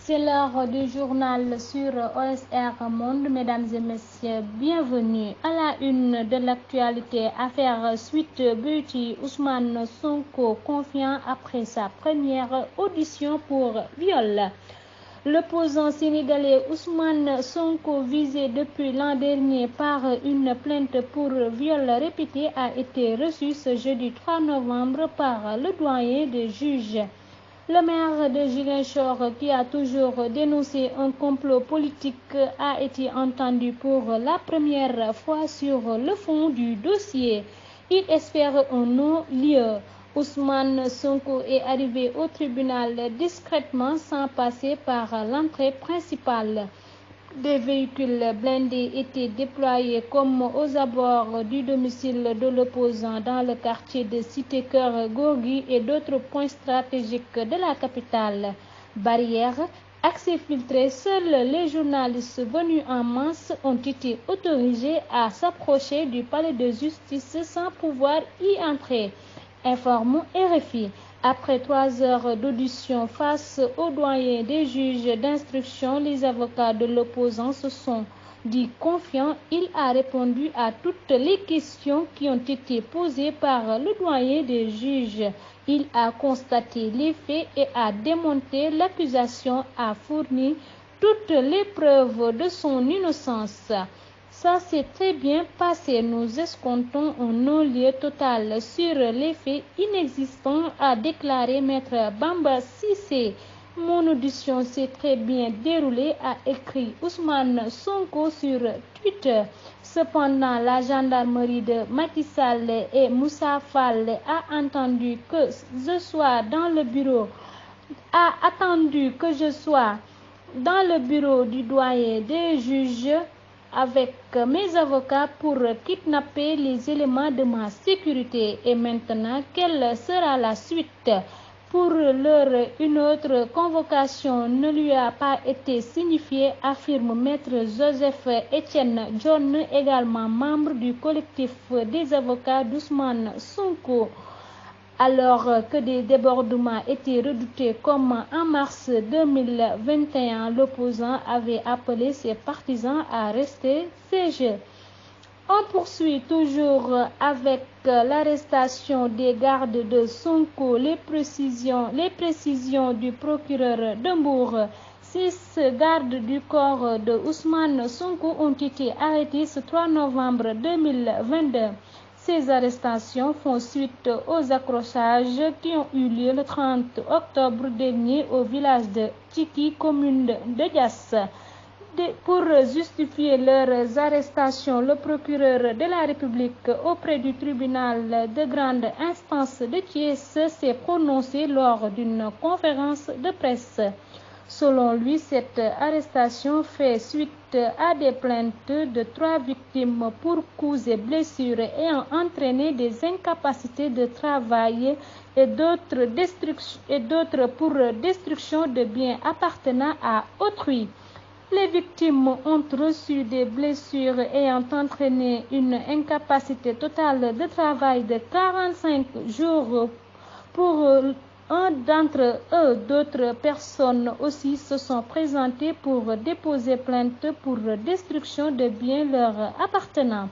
C'est l'heure du journal sur OSR Monde. Mesdames et messieurs, bienvenue à la une de l'actualité. Affaire Sweet Beauty, Ousmane Sonko confiant après sa première audition pour viol. L'opposant sénégalais Ousmane Sonko, visé depuis l'an dernier par une plainte pour viol répété, a été reçu ce jeudi 3 novembre par le doyen des juges. Le maire de Ziguinchor, qui a toujours dénoncé un complot politique, a été entendu pour la première fois sur le fond du dossier. Il espère un non-lieu. Ousmane Sonko est arrivé au tribunal discrètement sans passer par l'entrée principale. Des véhicules blindés étaient déployés comme aux abords du domicile de l'opposant dans le quartier de Cité-Cœur Gorgui et d'autres points stratégiques de la capitale. Barrières, accès filtré, seuls les journalistes venus en masse ont été autorisés à s'approcher du palais de justice sans pouvoir y entrer, informe RFI. Après 3 heures d'audition face au doyen des juges d'instruction, les avocats de l'opposant se sont dit confiants. Il a répondu à toutes les questions qui ont été posées par le doyen des juges. Il a constaté les faits et a démonté l'accusation, a fourni toutes les preuves de son innocence. Ça s'est très bien passé. Nous escomptons un non-lieu total sur les faits inexistants, a déclaré Maître Bamba Cissé. Mon audition s'est très bien déroulée, a écrit Ousmane Sonko sur Twitter. Cependant, la gendarmerie de Macky Sall et Moussa Fall a attendu que je sois dans le bureau du doyen des juges avec mes avocats pour kidnapper les éléments de ma sécurité. Et maintenant, quelle sera la suite? Pour l'heure, une autre convocation ne lui a pas été signifiée, affirme Maître Joseph Etienne John, également membre du collectif des avocats d'Ousmane Sonko. Alors que des débordements étaient redoutés comme en mars 2021, l'opposant avait appelé ses partisans à rester chez eux. On poursuit toujours avec l'arrestation des gardes de Sonko. Les précisions du procureur de Mbour. 6 gardes du corps de Ousmane Sonko ont été arrêtés ce 3 novembre 2022. Ces arrestations font suite aux accrochages qui ont eu lieu le 30 octobre dernier au village de Tchiki, commune de Diass. Pour justifier leurs arrestations, le procureur de la République auprès du tribunal de grande instance de Thiès s'est prononcé lors d'une conférence de presse. Selon lui, cette arrestation fait suite à des plaintes de 3 victimes pour coups et blessures ayant entraîné des incapacités de travail et d'autres pour destruction de biens appartenant à autrui. Les victimes ont reçu des blessures ayant entraîné une incapacité totale de travail de 45 jours pour un d'entre eux. D'autres personnes aussi se sont présentées pour déposer plainte pour destruction de biens leur appartenant,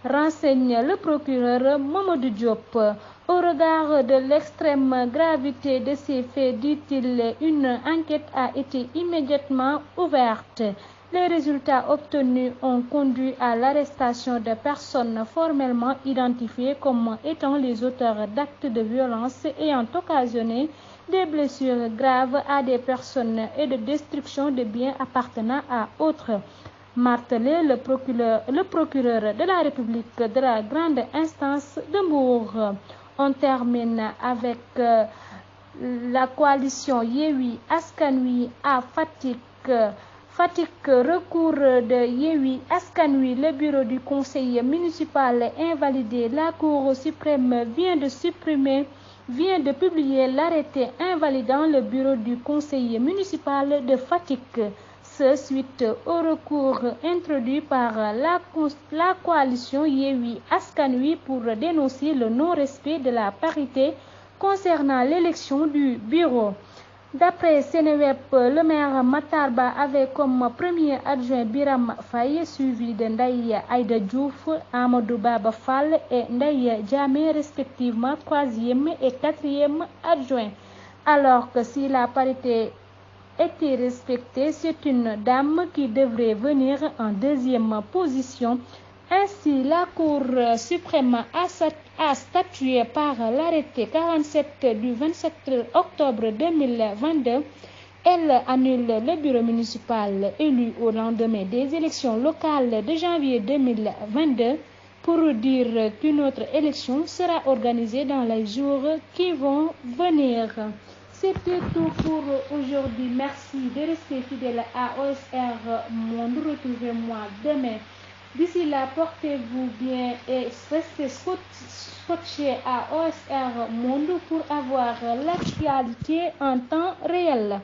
renseigne le procureur Mamadou Diop. Au regard de l'extrême gravité de ces faits, dit-il, une enquête a été immédiatement ouverte. Les résultats obtenus ont conduit à l'arrestation de personnes formellement identifiées comme étant les auteurs d'actes de violence ayant occasionné des blessures graves à des personnes et de destruction de biens appartenant à autres, martelé le procureur de la République de la grande instance de Mbour. On termine avec la coalition Yewwi Askan Wi à Fatick. Recours de Yewwi Askan Wi. Le bureau du conseil municipal invalidé. La Cour suprême vient de publier l'arrêté invalidant le bureau du conseil municipal de Fatick. Suite au recours introduit par la coalition Yewwi Askan Wi pour dénoncer le non-respect de la parité concernant l'élection du bureau. D'après Seneweb, le maire Matar Ba avait comme premier adjoint Biram Faye, suivi de Ndaye Aïda Diouf, Amadou Baba Fall et Ndaye Djamé, respectivement 3e et 4e adjoint. Alors que si la parité était respectée, c'est une dame qui devrait venir en 2e position. Ainsi, la Cour suprême a statué par l'arrêté 47 du 27 octobre 2022. Elle annule le bureau municipal élu au lendemain des élections locales de janvier 2022 pour dire qu'une autre élection sera organisée dans les jours qui vont venir. C'était tout pour aujourd'hui. Merci de rester fidèle à OSR Monde. Retrouvez-moi demain. D'ici là, portez-vous bien et restez scotchés à OSR Monde pour avoir l'actualité en temps réel.